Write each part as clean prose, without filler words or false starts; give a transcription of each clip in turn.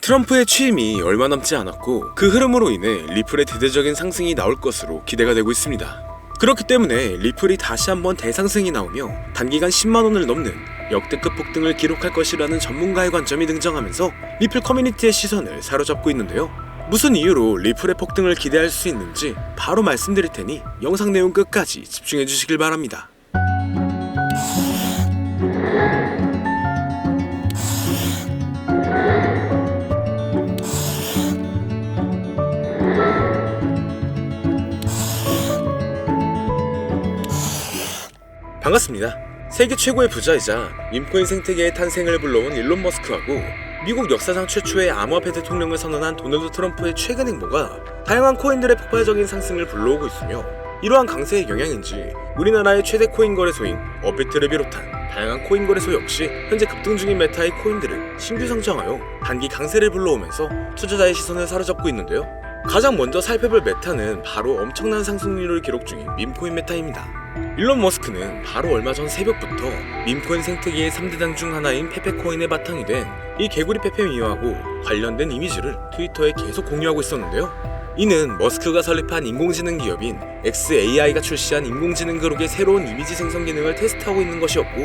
트럼프의 취임이 얼마 남지 않았고 그 흐름으로 인해 리플의 대대적인 상승이 나올 것으로 기대가 되고 있습니다. 그렇기 때문에 리플이 다시 한번 대상승이 나오며 단기간 10만원을 넘는 역대급 폭등을 기록할 것이라는 전문가의 관점이 등장하면서 리플 커뮤니티의 시선을 사로잡고 있는데요. 무슨 이유로 리플의 폭등을 기대할 수 있는지 바로 말씀드릴 테니 영상 내용 끝까지 집중해 주시길 바랍니다. 반갑습니다. 세계 최고의 부자이자 밈코인 생태계의 탄생을 불러온 일론 머스크하고 미국 역사상 최초의 암호화폐 대통령을 선언한 도널드 트럼프의 최근 행보가 다양한 코인들의 폭발적인 상승을 불러오고 있으며, 이러한 강세의 영향인지 우리나라의 최대 코인 거래소인 업비트를 비롯한 다양한 코인 거래소 역시 현재 급등 중인 메타의 코인들을 신규 상장하여 단기 강세를 불러오면서 투자자의 시선을 사로잡고 있는데요. 가장 먼저 살펴볼 메타는 바로 엄청난 상승률을 기록 중인 밈코인 메타입니다. 일론 머스크는 바로 얼마 전 새벽부터 밈코인 생태계의 3대장 중 하나인 페페코인의 바탕이 된 이 개구리 페페미와하고 관련된 이미지를 트위터에 계속 공유하고 있었는데요. 이는 머스크가 설립한 인공지능 기업인 xAI가 출시한 인공지능 그룹의 새로운 이미지 생성 기능을 테스트하고 있는 것이었고,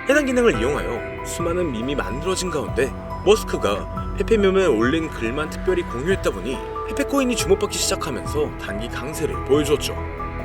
해당 기능을 이용하여 수많은 밈이 만들어진 가운데 머스크가 페페밈에 올린 글만 특별히 공유했다 보니 페페코인이 주목받기 시작하면서 단기 강세를 보여주었죠.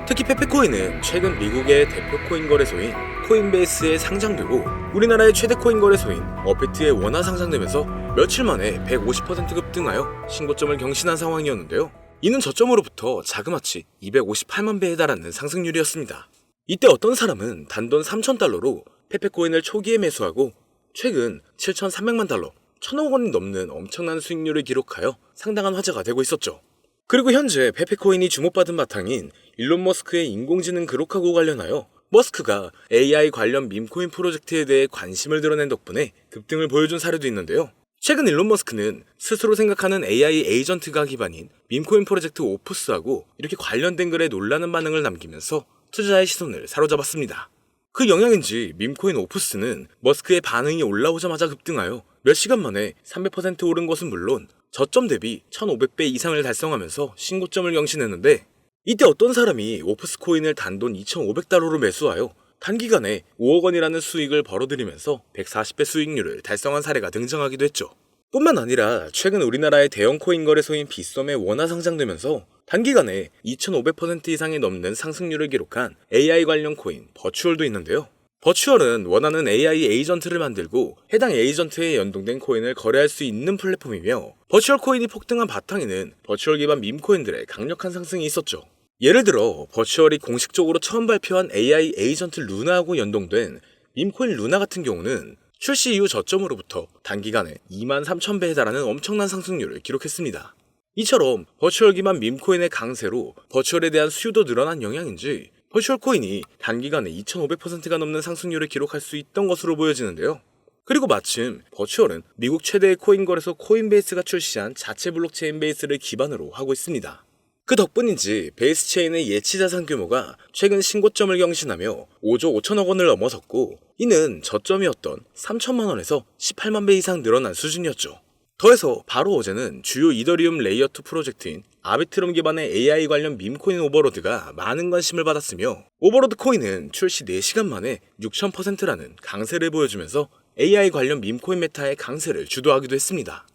특히 페페코인은 최근 미국의 대표 코인 거래소인 코인베이스에 상장되고 우리나라의 최대 코인 거래소인 업비트에 원화 상장되면서 며칠 만에 150% 급등하여 신고점을 경신한 상황이었는데요. 이는 저점으로부터 자그마치 258만 배에 달하는 상승률이었습니다. 이때 어떤 사람은 단돈 3,000달러로 페페코인을 초기에 매수하고 최근 7,300만 달러, 1,000억 원이 넘는 엄청난 수익률을 기록하여 상당한 화제가 되고 있었죠. 그리고 현재 페페코인이 주목받은 바탕인 일론 머스크의 인공지능 그룹하고 관련하여 머스크가 AI 관련 밈코인 프로젝트에 대해 관심을 드러낸 덕분에 급등을 보여준 사례도 있는데요. 최근 일론 머스크는 스스로 생각하는 AI 에이전트가 기반인 밈코인 프로젝트 오프스하고 이렇게 관련된 글에 놀라는 반응을 남기면서 투자자의 시선을 사로잡았습니다. 그 영향인지 밈코인 오프스는 머스크의 반응이 올라오자마자 급등하여 몇 시간 만에 300% 오른 것은 물론 저점 대비 1500배 이상을 달성하면서 신고점을 경신했는데, 이때 어떤 사람이 오프스 코인을 단돈 2500달러로 매수하여 단기간에 5억 원이라는 수익을 벌어들이면서 140배 수익률을 달성한 사례가 등장하기도 했죠. 뿐만 아니라 최근 우리나라의 대형 코인 거래소인 빗썸에 원화 상장되면서 단기간에 2500% 이상이 넘는 상승률을 기록한 AI 관련 코인 버추얼도 있는데요. 버추얼은 원하는 AI 에이전트를 만들고 해당 에이전트에 연동된 코인을 거래할 수 있는 플랫폼이며, 버추얼 코인이 폭등한 바탕에는 버추얼 기반 밈코인들의 강력한 상승이 있었죠. 예를 들어 버추얼이 공식적으로 처음 발표한 AI 에이전트 루나하고 연동된 밈코인 루나 같은 경우는 출시 이후 저점으로부터 단기간에 23,000배에 달하는 엄청난 상승률을 기록했습니다. 이처럼 버추얼 기반 밈코인의 강세로 버추얼에 대한 수요도 늘어난 영향인지 버추얼 코인이 단기간에 2500%가 넘는 상승률을 기록할 수 있던 것으로 보여지는데요. 그리고 마침 버추얼은 미국 최대의 코인 거래소 코인베이스가 출시한 자체 블록체인 베이스를 기반으로 하고 있습니다. 그 덕분인지 베이스 체인의 예치 자산 규모가 최근 신고점을 경신하며 5조 5천억 원을 넘어섰고, 이는 저점이었던 3천만 원에서 18만 배 이상 늘어난 수준이었죠. 더해서 바로 어제는 주요 이더리움 레이어2 프로젝트인 아비트럼 기반의 AI 관련 밈코인 오버로드가 많은 관심을 받았으며, 오버로드 코인은 출시 4시간 만에 6000%라는 강세를 보여주면서 AI 관련 밈코인 메타의 강세를 주도하기도 했습니다.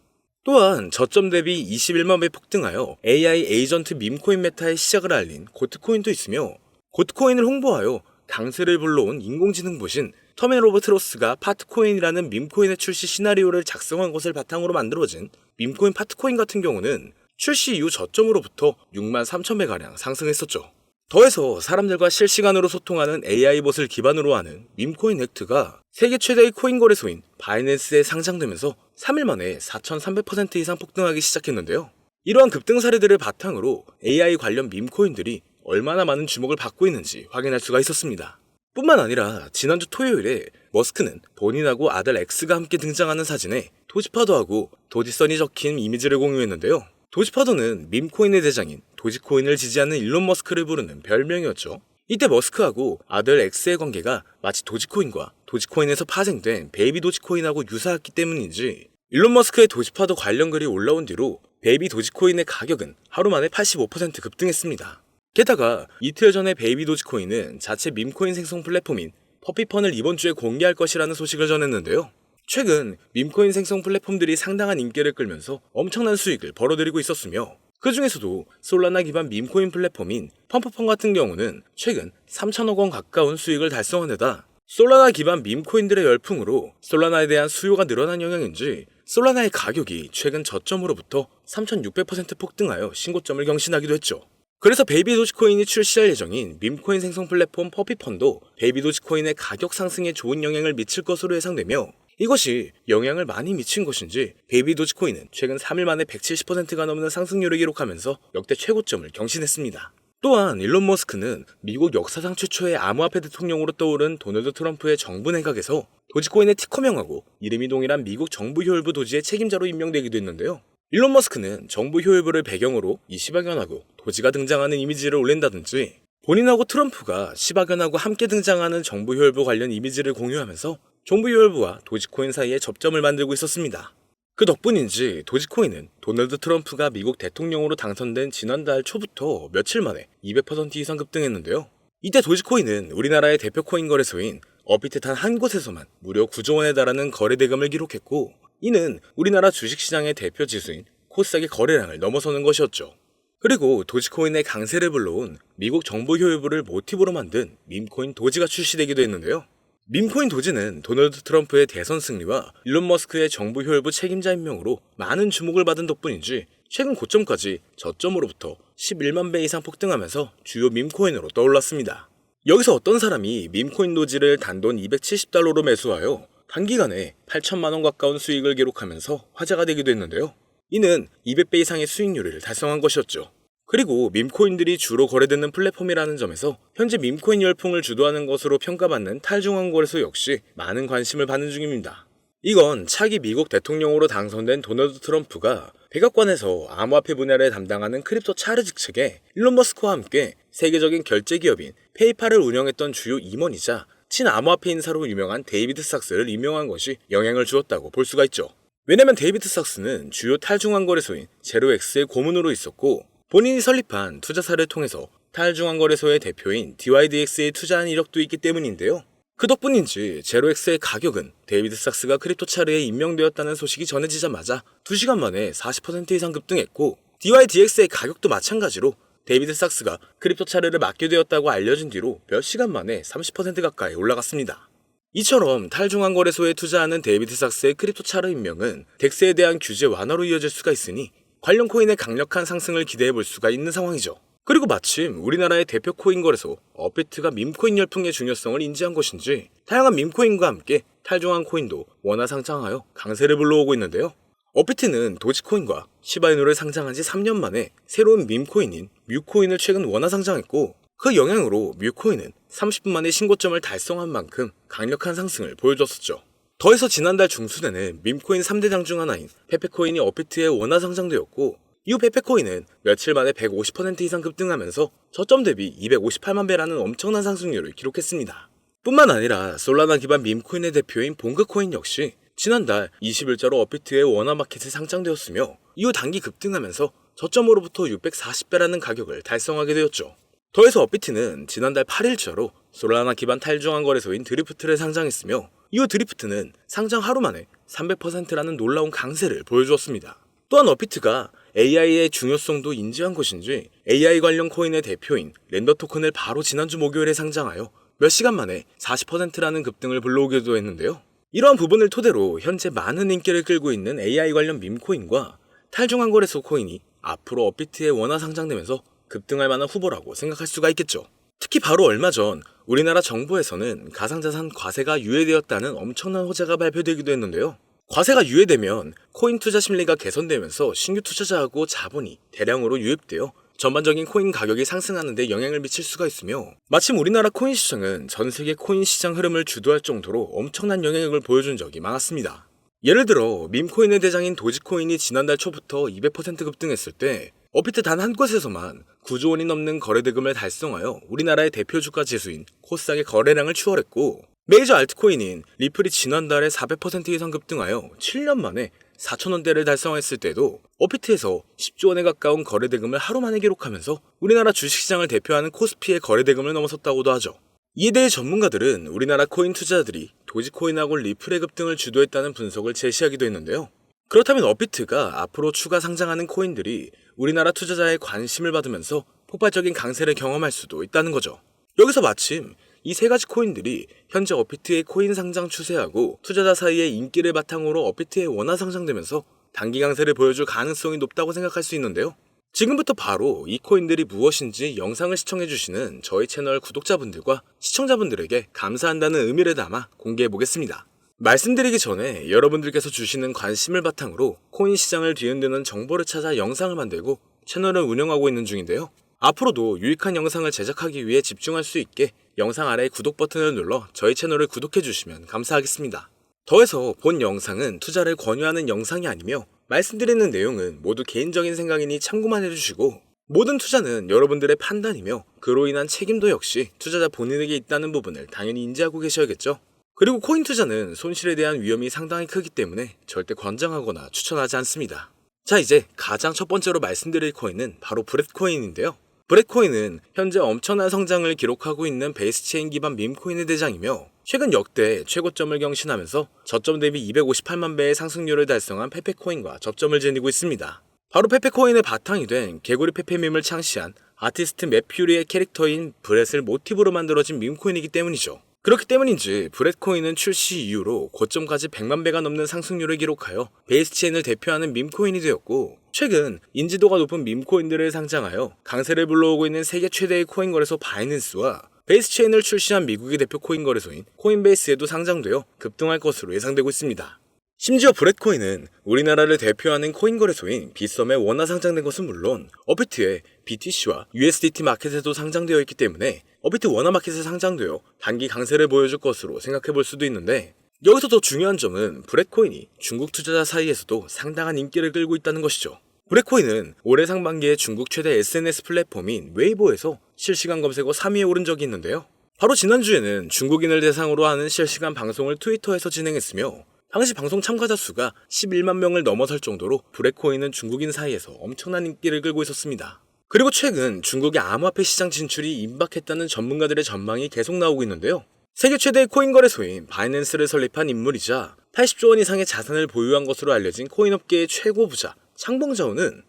또한 저점 대비 21만 배 폭등하여 AI 에이전트 밈코인 메타의 시작을 알린 고트코인도 있으며, 고트코인을 홍보하여 강세를 불러온 인공지능 보신 터멘 오브 트로스가 파트코인이라는 밈코인의 출시 시나리오를 작성한 것을 바탕으로 만들어진 밈코인 파트코인 같은 경우는 출시 이후 저점으로부터 63,000배가량 상승했었죠. 더해서 사람들과 실시간으로 소통하는 AI봇을 기반으로 하는 밈코인 액트가 세계 최대의 코인 거래소인 바이낸스에 상장되면서 3일 만에 4300% 이상 폭등하기 시작했는데요. 이러한 급등 사례들을 바탕으로 AI 관련 밈코인들이 얼마나 많은 주목을 받고 있는지 확인할 수가 있었습니다. 뿐만 아니라 지난주 토요일에 머스크는 본인하고 아들 엑스가 함께 등장하는 사진에 도지파도하고 도지선이 적힌 이미지를 공유했는데요. 도지파도는 밈코인의 대장인 도지코인을 지지하는 일론 머스크를 부르는 별명이었죠. 이때 머스크하고 아들 엑스의 관계가 마치 도지코인과 도지코인에서 파생된 베이비 도지코인하고 유사했기 때문인지 일론 머스크의 도지파도 관련 글이 올라온 뒤로 베이비 도지코인의 가격은 하루 만에 85% 급등했습니다. 게다가 이틀 전에 베이비 도지코인은 자체 밈코인 생성 플랫폼인 퍼피펀을 이번 주에 공개할 것이라는 소식을 전했는데요. 최근 밈코인 생성 플랫폼들이 상당한 인기를 끌면서 엄청난 수익을 벌어들이고 있었으며 그 중에서도 솔라나 기반 밈코인 플랫폼인 펌프펀 같은 경우는 최근 3천억 원 가까운 수익을 달성한 데다 솔라나 기반 밈코인들의 열풍으로 솔라나에 대한 수요가 늘어난 영향인지 솔라나의 가격이 최근 저점으로부터 3,600% 폭등하여 신고점을 경신하기도 했죠. 그래서 베이비 도지코인이 출시할 예정인 밈코인 생성 플랫폼 퍼피펀도 베이비 도지코인의 가격 상승에 좋은 영향을 미칠 것으로 예상되며 이것이 영향을 많이 미친 것인지 베이비 도지코인은 최근 3일 만에 170%가 넘는 상승률을 기록하면서 역대 최고점을 경신했습니다. 또한 일론 머스크는 미국 역사상 최초의 암호화폐 대통령으로 떠오른 도널드 트럼프의 정부 내각에서 도지코인의 티커명하고 이름이 동일한 미국 정부 효율부 도지의 책임자로 임명되기도 했는데요. 일론 머스크는 정부 효율부를 배경으로 이 시바견하고 도지가 등장하는 이미지를 올린다든지 본인하고 트럼프가 시바견하고 함께 등장하는 정부 효율부 관련 이미지를 공유하면서 정부 효율부와 도지코인 사이에 접점을 만들고 있었습니다. 그 덕분인지 도지코인은 도널드 트럼프가 미국 대통령으로 당선된 지난달 초부터 며칠 만에 200% 이상 급등했는데요. 이때 도지코인은 우리나라의 대표 코인 거래소인 업비트 단 한 곳에서만 무려 9조 원에 달하는 거래 대금을 기록했고 이는 우리나라 주식시장의 대표 지수인 코스닥의 거래량을 넘어서는 것이었죠. 그리고 도지코인의 강세를 불러온 미국 정부 효율부를 모티브로 만든 밈코인 도지가 출시되기도 했는데요. 밈코인 도지는 도널드 트럼프의 대선 승리와 일론 머스크의 정부 효율부 책임자 임명으로 많은 주목을 받은 덕분인지 최근 고점까지 저점으로부터 11만 배 이상 폭등하면서 주요 밈코인으로 떠올랐습니다. 여기서 어떤 사람이 밈코인 도지를 단돈 270달러로 매수하여 단기간에 8천만 원 가까운 수익을 기록하면서 화제가 되기도 했는데요. 이는 200배 이상의 수익률을 달성한 것이었죠. 그리고 밈코인들이 주로 거래되는 플랫폼이라는 점에서 현재 밈코인 열풍을 주도하는 것으로 평가받는 탈중앙 거래소 역시 많은 관심을 받는 중입니다. 이건 차기 미국 대통령으로 당선된 도널드 트럼프가 백악관에서 암호화폐 분야를 담당하는 크립토 차르직 측에 일론 머스크와 함께 세계적인 결제 기업인 페이팔을 운영했던 주요 임원이자 친암호화폐 인사로 유명한 데이비드 삭스를 임명한 것이 영향을 주었다고 볼 수가 있죠. 왜냐면 데이비드 삭스는 주요 탈중앙 거래소인 제로엑스의 고문으로 있었고 본인이 설립한 투자사를 통해서 탈중앙 거래소의 대표인 DYDX에 투자한 이력도 있기 때문인데요. 그 덕분인지 제로엑스의 가격은 데이비드 삭스가 크립토차르에 임명되었다는 소식이 전해지자마자 2시간 만에 40% 이상 급등했고 DYDX의 가격도 마찬가지로 데이비드 삭스가 크립토차르를 맡게 되었다고 알려진 뒤로 몇 시간 만에 30% 가까이 올라갔습니다. 이처럼 탈중앙 거래소에 투자하는 데이비드 삭스의 크립토차르 임명은 덱스에 대한 규제 완화로 이어질 수가 있으니 관련 코인의 강력한 상승을 기대해 볼 수가 있는 상황이죠. 그리고 마침 우리나라의 대표 코인 거래소 업비트가 밈코인 열풍의 중요성을 인지한 것인지 다양한 밈코인과 함께 탈중앙 코인도 원화 상장하여 강세를 불러오고 있는데요. 업비트는 도지코인과 시바이누를 상장한 지 3년 만에 새로운 밈코인인 뮤코인을 최근 원화 상장했고 그 영향으로 뮤코인은 30분 만에 신고점을 달성한 만큼 강력한 상승을 보여줬었죠. 더해서 지난달 중순에는 밈코인 3대장 중 하나인 페페코인이 업비트에 원화 상장되었고 이후 페페코인은 며칠 만에 150% 이상 급등하면서 저점 대비 258만 배라는 엄청난 상승률을 기록했습니다. 뿐만 아니라 솔라나 기반 밈코인의 대표인 봉그코인 역시 지난달 20일자로 업비트의 원화 마켓에 상장되었으며 이후 단기 급등하면서 저점으로부터 640배라는 가격을 달성하게 되었죠. 더해서 업비트는 지난달 8일자로 솔라나 기반 탈중앙 거래소인 드리프트를 상장했으며 이후 드리프트는 상장 하루 만에 300%라는 놀라운 강세를 보여주었습니다. 또한 업비트가 AI의 중요성도 인지한 것인지 AI 관련 코인의 대표인 렌더 토큰을 바로 지난주 목요일에 상장하여 몇 시간 만에 40%라는 급등을 불러오기도 했는데요. 이러한 부분을 토대로 현재 많은 인기를 끌고 있는 AI 관련 밈코인과 탈중앙 거래소 코인이 앞으로 업비트에 원화 상장되면서 급등할 만한 후보라고 생각할 수가 있겠죠. 특히 바로 얼마 전 우리나라 정부에서는 가상자산 과세가 유예되었다는 엄청난 호재가 발표되기도 했는데요. 과세가 유예되면 코인 투자 심리가 개선되면서 신규 투자자하고 자본이 대량으로 유입되어 전반적인 코인 가격이 상승하는 데 영향을 미칠 수가 있으며 마침 우리나라 코인 시장은 전 세계 코인 시장 흐름을 주도할 정도로 엄청난 영향력을 보여준 적이 많았습니다. 예를 들어 밈코인의 대장인 도지코인이 지난달 초부터 200% 급등했을 때 업비트 단 한 곳에서만 9조 원이 넘는 거래대금을 달성하여 우리나라의 대표 주가 지수인 코스닥의 거래량을 추월했고 메이저 알트코인인 리플이 지난달에 400% 이상 급등하여 7년 만에 4,000원대를 달성했을 때도 업비트에서 10조 원에 가까운 거래대금을 하루 만에 기록하면서 우리나라 주식시장을 대표하는 코스피의 거래대금을 넘어섰다고도 하죠. 이에 대해 전문가들은 우리나라 코인 투자자들이 도지코인하고 리플의 급 등을 주도했다는 분석을 제시하기도 했는데요. 그렇다면 업비트가 앞으로 추가 상장하는 코인들이 우리나라 투자자의 관심을 받으면서 폭발적인 강세를 경험할 수도 있다는 거죠. 여기서 마침 이 세 가지 코인들이 현재 업비트의 코인 상장 추세하고 투자자 사이의 인기를 바탕으로 업비트에 원화 상장되면서 단기 강세를 보여줄 가능성이 높다고 생각할 수 있는데요. 지금부터 바로 이 코인들이 무엇인지 영상을 시청해주시는 저희 채널 구독자분들과 시청자분들에게 감사한다는 의미를 담아 공개해보겠습니다. 말씀드리기 전에 여러분들께서 주시는 관심을 바탕으로 코인 시장을 뒤흔드는 정보를 찾아 영상을 만들고 채널을 운영하고 있는 중인데요. 앞으로도 유익한 영상을 제작하기 위해 집중할 수 있게 영상 아래 구독 버튼을 눌러 저희 채널을 구독해주시면 감사하겠습니다. 더해서 본 영상은 투자를 권유하는 영상이 아니며 말씀드리는 내용은 모두 개인적인 생각이니 참고만 해주시고 모든 투자는 여러분들의 판단이며 그로 인한 책임도 역시 투자자 본인에게 있다는 부분을 당연히 인지하고 계셔야겠죠. 그리고 코인 투자는 손실에 대한 위험이 상당히 크기 때문에 절대 권장하거나 추천하지 않습니다. 자, 이제 가장 첫 번째로 말씀드릴 코인은 바로 브렛코인인데요. 브렛코인은 현재 엄청난 성장을 기록하고 있는 베이스체인 기반 밈코인의 대장이며 최근 역대 최고점을 경신하면서 저점 대비 258만 배의 상승률을 달성한 페페코인과 접점을 지니고 있습니다. 바로 페페코인의 바탕이 된 개구리 페페밈을 창시한 아티스트 맷퓨리의 캐릭터인 브렛을 모티브로 만들어진 밈코인이기 때문이죠. 그렇기 때문인지 브렛코인은 출시 이후로 고점까지 100만 배가 넘는 상승률을 기록하여 베이스체인을 대표하는 밈코인이 되었고 최근 인지도가 높은 밈코인들을 상장하여 강세를 불러오고 있는 세계 최대의 코인 거래소 바이낸스와 베이스체인을 출시한 미국의 대표 코인 거래소인 코인베이스에도 상장되어 급등할 것으로 예상되고 있습니다. 심지어 브렛코인은 우리나라를 대표하는 코인 거래소인 빗썸에 원화 상장된 것은 물론 업비트의 BTC와 USDT 마켓에도 상장되어 있기 때문에 업비트 원화 마켓에 상장되어 단기 강세를 보여줄 것으로 생각해 볼 수도 있는데 여기서 더 중요한 점은 브렛코인이 중국 투자자 사이에서도 상당한 인기를 끌고 있다는 것이죠. 브렛코인은 올해 상반기에 중국 최대 SNS 플랫폼인 웨이보에서 실시간 검색어 3위에 오른 적이 있는데요. 바로 지난주에는 중국인을 대상으로 하는 실시간 방송을 트위터에서 진행했으며 당시 방송 참가자 수가 11만 명을 넘어설 정도로 브렛코인은 중국인 사이에서 엄청난 인기를 끌고 있었습니다. 그리고 최근 중국의 암호화폐 시장 진출이 임박했다는 전문가들의 전망이 계속 나오고 있는데요. 세계 최대의 코인 거래소인 바이낸스를 설립한 인물이자 80조 원 이상의 자산을 보유한 것으로 알려진 코인업계의 최고 부자 창봉자오는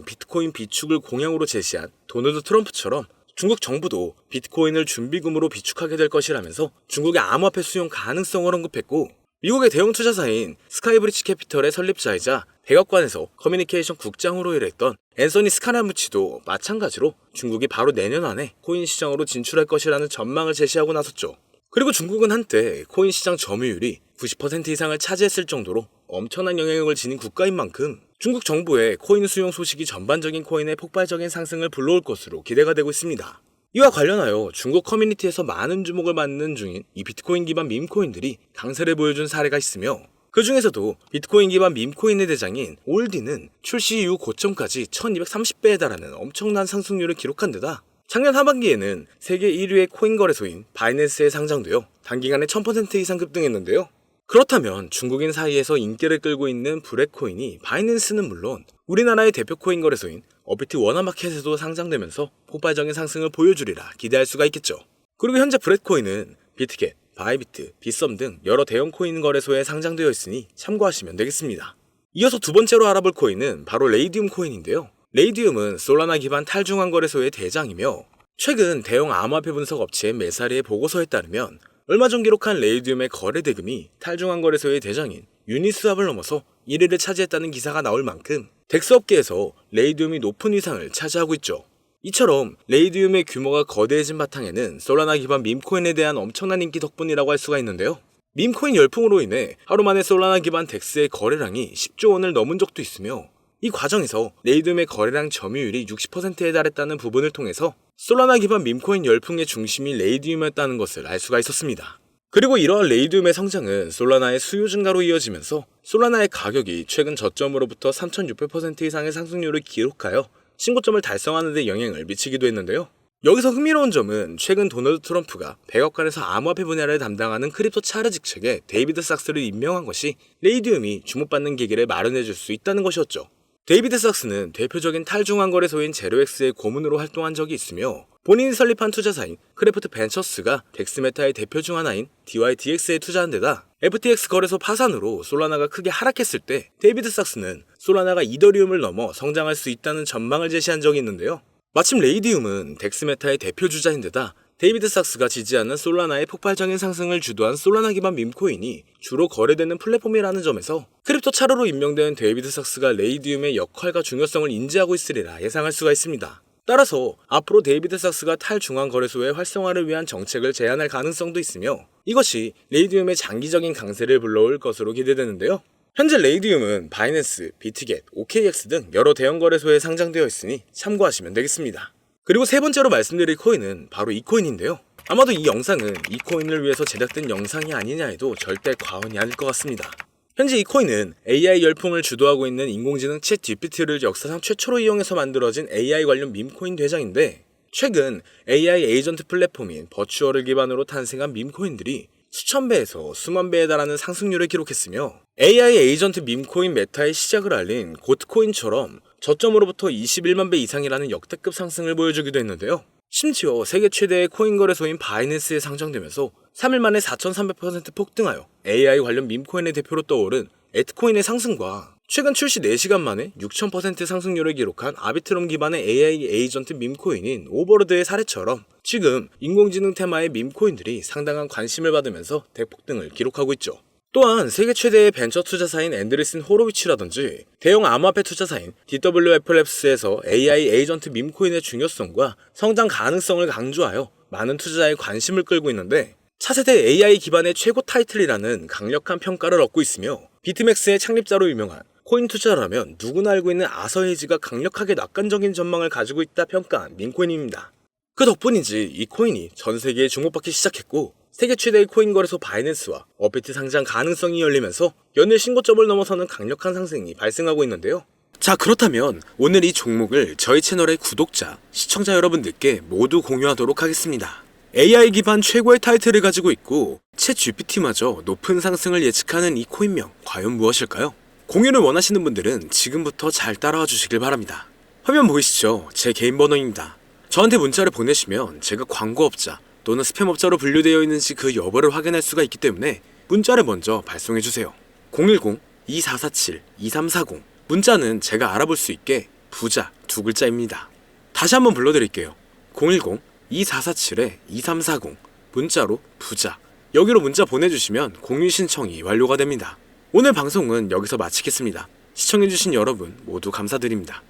비트코인 비축을 공약으로 제시한 도널드 트럼프처럼 중국 정부도 비트코인을 준비금으로 비축하게 될 것이라면서 중국의 암호화폐 수용 가능성을 언급했고 미국의 대형 투자사인 스카이브리지 캐피털의 설립자이자 백악관에서 커뮤니케이션 국장으로 일했던 앤서니 스카라무치도 마찬가지로 중국이 바로 내년 안에 코인 시장으로 진출할 것이라는 전망을 제시하고 나섰죠. 그리고 중국은 한때 코인 시장 점유율이 90% 이상을 차지했을 정도로 엄청난 영향력을 지닌 국가인 만큼 중국 정부의 코인 수용 소식이 전반적인 코인의 폭발적인 상승을 불러올 것으로 기대가 되고 있습니다. 이와 관련하여 중국 커뮤니티에서 많은 주목을 받는 중인 이 비트코인 기반 밈코인들이 강세를 보여준 사례가 있으며 그 중에서도 비트코인 기반 밈코인의 대장인 올디는 출시 이후 고점까지 1230배에 달하는 엄청난 상승률을 기록한 데다 작년 하반기에는 세계 1위의 코인 거래소인 바이낸스에 상장되어 단기간에 1000% 이상 급등했는데요. 그렇다면 중국인 사이에서 인기를 끌고 있는 브렛코인이 바이낸스는 물론 우리나라의 대표 코인 거래소인 업비트 원화마켓에도 상장되면서 폭발적인 상승을 보여주리라 기대할 수가 있겠죠. 그리고 현재 브렛코인은 비트겟, 바이비트, 빗썸 등 여러 대형 코인 거래소에 상장되어 있으니 참고하시면 되겠습니다. 이어서 두 번째로 알아볼 코인은 바로 레이디움 코인인데요. 레이디움은 솔라나 기반 탈중앙 거래소의 대장이며 최근 대형 암호화폐 분석 업체 메사리의 보고서에 따르면 얼마 전 기록한 레이디움의 거래 대금이 탈중앙 거래소의 대장인 유니스왑을 넘어서 1위를 차지했다는 기사가 나올 만큼 덱스 업계에서 레이디움이 높은 위상을 차지하고 있죠. 이처럼 레이디움의 규모가 거대해진 바탕에는 솔라나 기반 밈코인에 대한 엄청난 인기 덕분이라고 할 수가 있는데요. 밈코인 열풍으로 인해 하루 만에 솔라나 기반 덱스의 거래량이 10조 원을 넘은 적도 있으며 이 과정에서 레이디움의 거래량 점유율이 60%에 달했다는 부분을 통해서 솔라나 기반 밈코인 열풍의 중심이 레이디움이었다는 것을 알 수가 있었습니다. 그리고 이러한 레이디움의 성장은 솔라나의 수요 증가로 이어지면서 솔라나의 가격이 최근 저점으로부터 3600% 이상의 상승률을 기록하여 신고점을 달성하는 데 영향을 미치기도 했는데요. 여기서 흥미로운 점은 최근 도널드 트럼프가 백악관에서 암호화폐 분야를 담당하는 크립토 차르 직책에 데이비드 삭스를 임명한 것이 레이디움이 주목받는 계기를 마련해줄 수 있다는 것이었죠. 데이비드 삭스는 대표적인 탈중앙 거래소인 제로엑스의 고문으로 활동한 적이 있으며 본인이 설립한 투자사인 크래프트 벤처스가 덱스메타의 대표 중 하나인 DYDX에 투자한 데다 FTX 거래소 파산으로 솔라나가 크게 하락했을 때 데이비드 삭스는 솔라나가 이더리움을 넘어 성장할 수 있다는 전망을 제시한 적이 있는데요. 마침 레이디움은 덱스메타의 대표 주자인데다 데이비드 삭스가 지지하는 솔라나의 폭발적인 상승을 주도한 솔라나 기반 밈코인이 주로 거래되는 플랫폼이라는 점에서 크립토 차르로 임명된 데이비드 삭스가 레이디움의 역할과 중요성을 인지하고 있으리라 예상할 수가 있습니다. 따라서 앞으로 데이비드 삭스가 탈중앙 거래소의 활성화를 위한 정책을 제안할 가능성도 있으며 이것이 레이디움의 장기적인 강세를 불러올 것으로 기대되는데요. 현재 레이디움은 바이낸스, 비트겟, OKX 등 여러 대형 거래소에 상장되어 있으니 참고하시면 되겠습니다. 그리고 세 번째로 말씀드릴 코인은 바로 이 코인인데요. 아마도 이 영상은 이 코인을 위해서 제작된 영상이 아니냐 해도 절대 과언이 아닐 것 같습니다. 현재 이 코인은 AI 열풍을 주도하고 있는 인공지능 챗 GPT를 역사상 최초로 이용해서 만들어진 AI 관련 밈코인 대장인데 최근 AI 에이전트 플랫폼인 버추얼을 기반으로 탄생한 밈코인들이 수천 배에서 수만 배에 달하는 상승률을 기록했으며 AI 에이전트 밈코인 메타의 시작을 알린 고트코인처럼 저점으로부터 21만 배 이상이라는 역대급 상승을 보여주기도 했는데요. 심지어 세계 최대의 코인 거래소인 바이낸스에 상장되면서 3일 만에 4,300% 폭등하여 AI 관련 밈코인의 대표로 떠오른 에트코인의 상승과 최근 출시 4시간 만에 6,000% 상승률을 기록한 아비트럼 기반의 AI 에이전트 밈코인인 오버로드의 사례처럼 지금 인공지능 테마의 밈코인들이 상당한 관심을 받으면서 대폭등을 기록하고 있죠. 또한 세계 최대의 벤처 투자사인 앤드리슨 호로위치라든지 대형 암호화폐 투자사인 DWFLabs에서 AI 에이전트 밈코인의 중요성과 성장 가능성을 강조하여 많은 투자자의 관심을 끌고 있는데 차세대 AI 기반의 최고 타이틀이라는 강력한 평가를 얻고 있으며 비트맥스의 창립자로 유명한 코인 투자라면 누구나 알고 있는 아서헤이지가 강력하게 낙관적인 전망을 가지고 있다 평가한 밈코인입니다. 그 덕분인지 이 코인이 전 세계에 주목받기 시작했고 세계 최대의 코인 거래소 바이낸스와 업비트 상장 가능성이 열리면서 연일 신고점을 넘어서는 강력한 상승이 발생하고 있는데요. 자, 그렇다면 오늘 이 종목을 저희 채널의 구독자, 시청자 여러분들께 모두 공유하도록 하겠습니다. AI 기반 최고의 타이틀을 가지고 있고 챗 GPT마저 높은 상승을 예측하는 이 코인명 과연 무엇일까요? 공유를 원하시는 분들은 지금부터 잘 따라와 주시길 바랍니다. 화면 보이시죠? 제 개인 번호입니다. 저한테 문자를 보내시면 제가 광고업자 또는 스팸업자로 분류되어 있는지 그 여부를 확인할 수가 있기 때문에 문자를 먼저 발송해주세요. 010-2447-2340 문자는 제가 알아볼 수 있게 부자 2글자입니다. 다시 한번 불러드릴게요. 010-2447-2340 문자로 부자 여기로 문자 보내주시면 공유 신청이 완료가 됩니다. 오늘 방송은 여기서 마치겠습니다. 시청해주신 여러분 모두 감사드립니다.